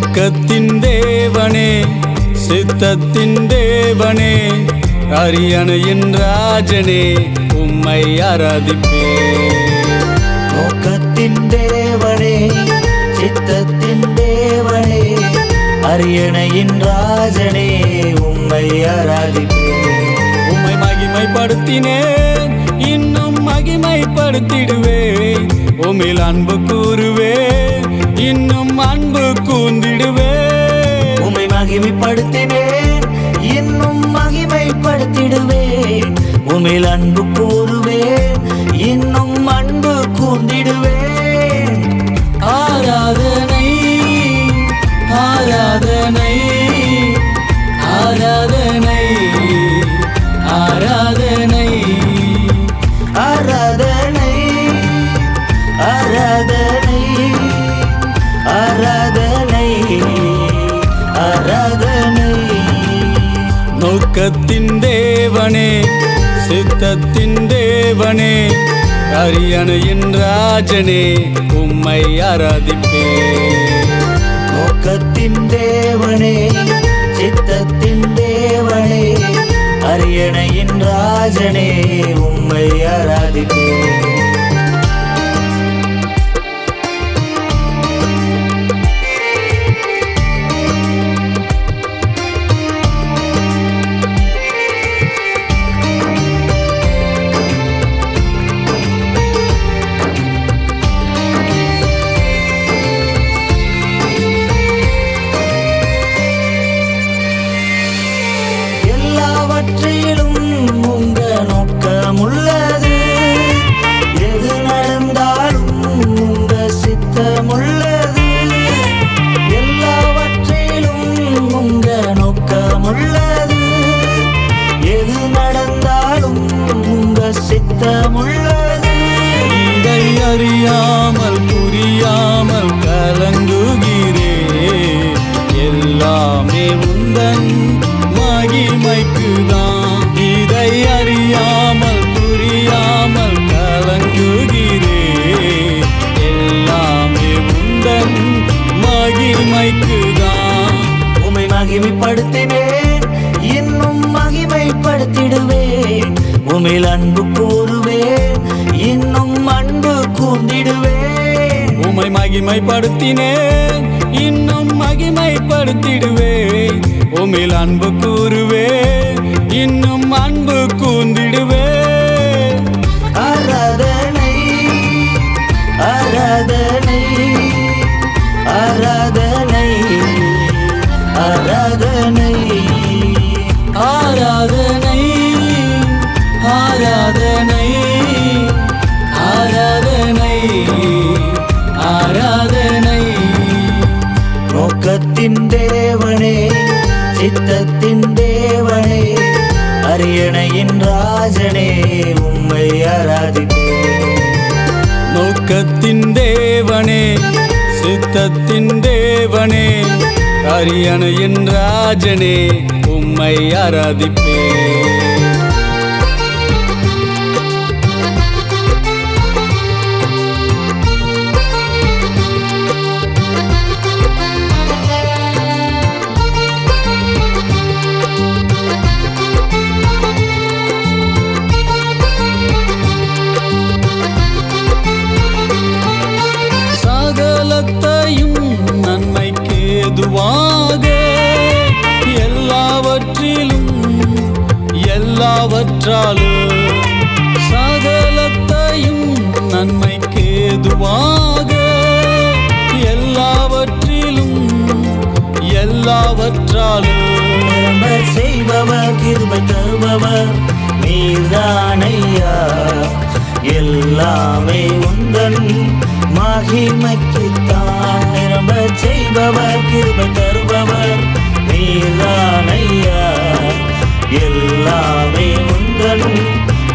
நோக்கத்தின் தேவனே, சித்தத்தின் தேவனே, அரியணையின் ராஜனே, உம்மை ஆராதிப்பேன். நோக்கத்தின் தேவனே, சித்தத்தின் தேவனே, அரியணையின் ராஜனே, உம்மை ஆராதிப்பேன். உம்மை மகிமைப்படுத்தினேன், இன்னும் மகிமைப்படுத்திடுவேன். உம்மில் அன்பு கூறுவேன், இன்னும் அன்பு கூர்ந்திடுவேன். உம்மை மகிமைப்படுத்தினேன், இன்னும் மகிமைப்படுத்திடுவேன். உம்மில் அன்பு கூறுவேன், இன்னும் அன்பு கூர்ந்திடுவேன். ஆராதனை ஆராதனை ஆராதனை ஆராதனை ஆராதனை ஆராதனை ஆராதனை ஆராதனை. நோக்கத்தின் தேவனே, சித்தத்தின் தேவனே, அரியணையின் ராஜனே, உம்மை ஆராதிப்பேன். நோக்கத்தின் தேவனே, சித்தத்தின் தேவனே, அரியணையின் ராஜனே, உம்மை ஆராதிப்பேன். எல்லாவற்றிலும் உங்க நோக்கம் உள்ளது, எது நடந்தாலும் உங்க சித்தம் உள்ளது. எல்லாவற்றிலும் உங்க நோக்கம் உள்ளது, எது நடந்தாலும் உங்க சித்தம் உள்ளது. இதை அறியாமல் புரியாமல் கலங்குகிறேன், எல்லாமே உந்தன் மகிமைக்குதான். இதை அறியாமல் புரியாமல் கலங்குகிறேன், எல்லாமே உந்தன் மகிமைக்குதான். உம்மை மகிமைப்படுத்தினேன், இன்னும் மகிமைப்படுத்திடுவேன். உம்மில் அன்பு கூறுவேன், இன்னும் அன்பு கூர்ந்திடுவேன். உம்மை மகிமைப்படுத்தினேன், இன்னும் மகிமைப்படுத்திடுவேன். உம்மில் அன்பு கூறுவேன், இன்னும் அன்பு கூர்ந்திடுவேன். ஆராதனை ஆராதனை ஆராதனை ஆராதனை ஆராதனை ஆராதனை ஆராதனை ஆராதனை. நோக்கத்தின் தேவனே, சித்தத்தின் தேவனே, அரியணையின் ராஜனே, உம்மை ஆராதிப்பேன். நோக்கத்தின் தேவனே, சித்தத்தின் தேவனே, அரியணையின் ராஜனே, உம்மை ஆராதிப்பேன். சகலத்தையும் நன்மைக்கு ஏதுவாக, எல்லாவற்றிலும் எல்லாவற்றாலும், சகலத்தையும் நன்மைக்கு ஏதுவாக, எல்லாவற்றிலும் எல்லாவற்றாலும். செய்பவர் கிருபை தருபவர் நீர்தானையா, எல்லாமே உந்தன் மகிமைக்குத்தான். நிரம்ப செய்பவர் கிருபை தருபவர் நீர்தானையா, எல்லாமே உந்தன்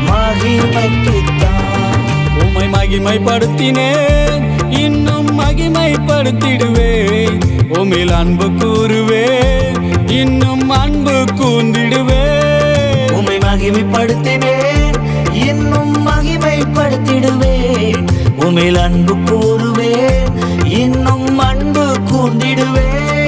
மகிமைக்குத்தான். உம்மை மகிமைப்படுத்தினேன், இன்னும் மகிமைப்படுத்திடுவேன். உம்மில் அன்பு கூறுவேன், இன்னும் அன்பு கூர்ந்திடுவேன். உம்மை மகிமைப்படுத்தினேன், இன்னும் மகிமைப்படுத்திடுவேன். உம்மில் அன்பு கூறுவேன், இன்னும் அன்பு கூர்ந்திடுவேன்.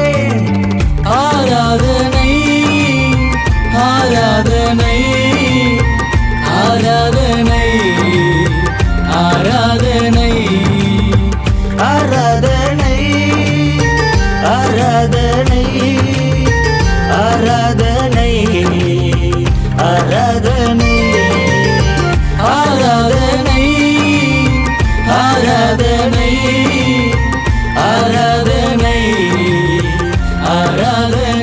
ஆராதனை ஆராதனை ஆராதனை ஆராதனை ஆராதனை ஆராதனை ஆராதனை ஆராதனை